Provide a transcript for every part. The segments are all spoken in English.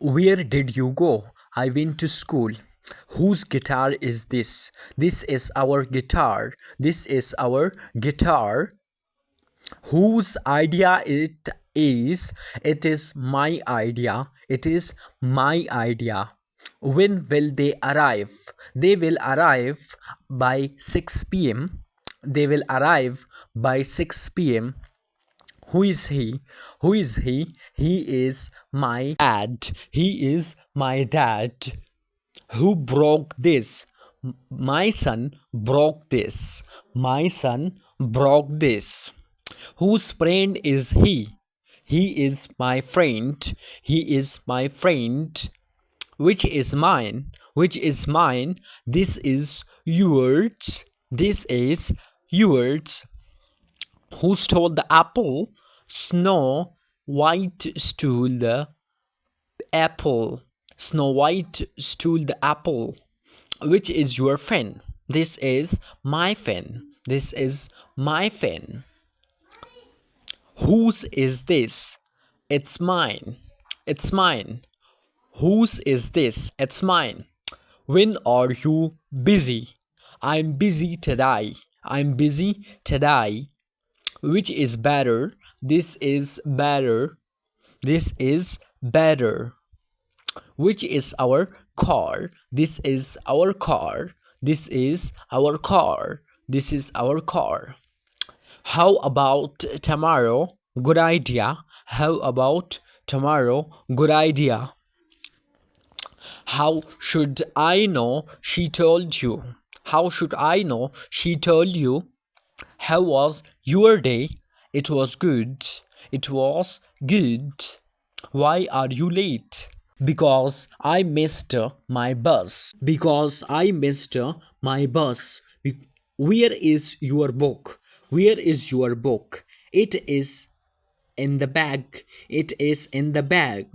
Where did you go? I went to school. Whose guitar is this? This is our guitar. This is our guitar. Whose idea it is? It is my idea. It is my idea. When will they arrive? They will arrive by 6 p.m. They will arrive by 6 p.m. Who is he? Who is he? He is my dad. He is my dad. Who broke this? My son broke this. My son broke this. Whose friend is he? He is my friend. He is my friend. Which is mine? Which is mine? This is yours. This is yours. Who stole the apple? Snow White stole the apple. Snow White stole the apple. Which is your fen? This is my fen. This is my fen. Whose is this? It's mine. It's mine. Whose is this? It's mine. When are you busy? I'm busy today. I'm busy today. Which is better? This is better. This is better. Which is our car? This is our car. This is our car. This is our car. How about tomorrow? Good idea. How about tomorrow? Good idea. How should I know? She told you. How should I know? She told you. How was your day? It was good. It was good. Why are you late? Because I missed my bus. Because I missed my bus. Where is your book? Where is your book? It is in the bag. It is in the bag.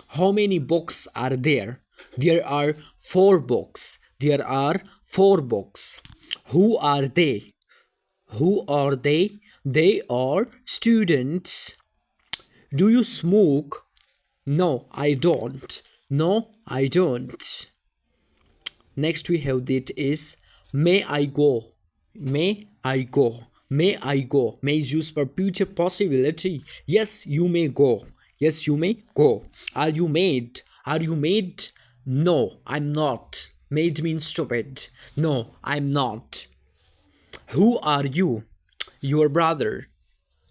How many books are there? There are 4 books. There are 4 books. Who are they? Who are they? They are students. Do you smoke? No, I don't. No, I don't. Next we have that is may I go. May I go. May I go. May is used for future possibility. Yes, you may go. Yes, you may go. Are you made? Are you made? No, I'm not. Made means stupid. No, I'm not. Who are you? Your brother.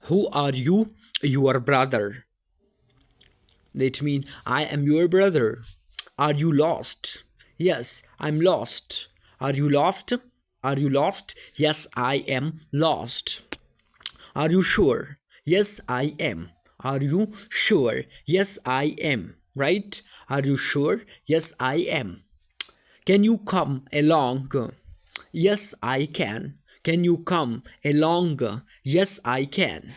Who are you? Your brother. That means I am your brother. Are you lost? Yes, I'm lost. Are you lost? Are you lost? Yes, I am lost. Are you sure? Yes, I am. Are you sure? Yes, I am. Right? Are you sure? Yes, I am. Can you come along? Yes, I can. Can you come along? Yes, I can.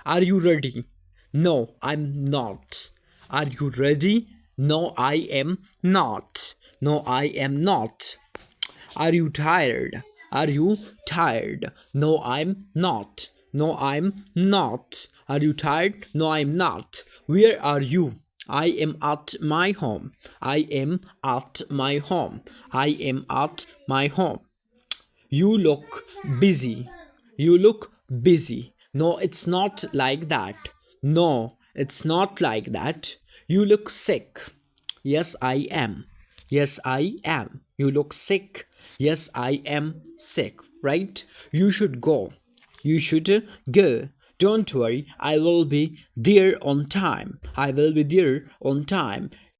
Are you ready? No, I'm not. Are you ready? No, I am not. No, I am not. Are you tired? Are you tired? No, I'm not. No, I'm not. Are you tired? No, I'm not. Where are you? I am at my home. I am at my home. I am at my home. You look busy. You look busy. No, it's not like that. No, it's not like that. You look sick. Yes, I am. Yes, I am. You look sick. Yes, I am sick. Right? You should go. You should go. Don't worry, I will be there on time. I will be there on time.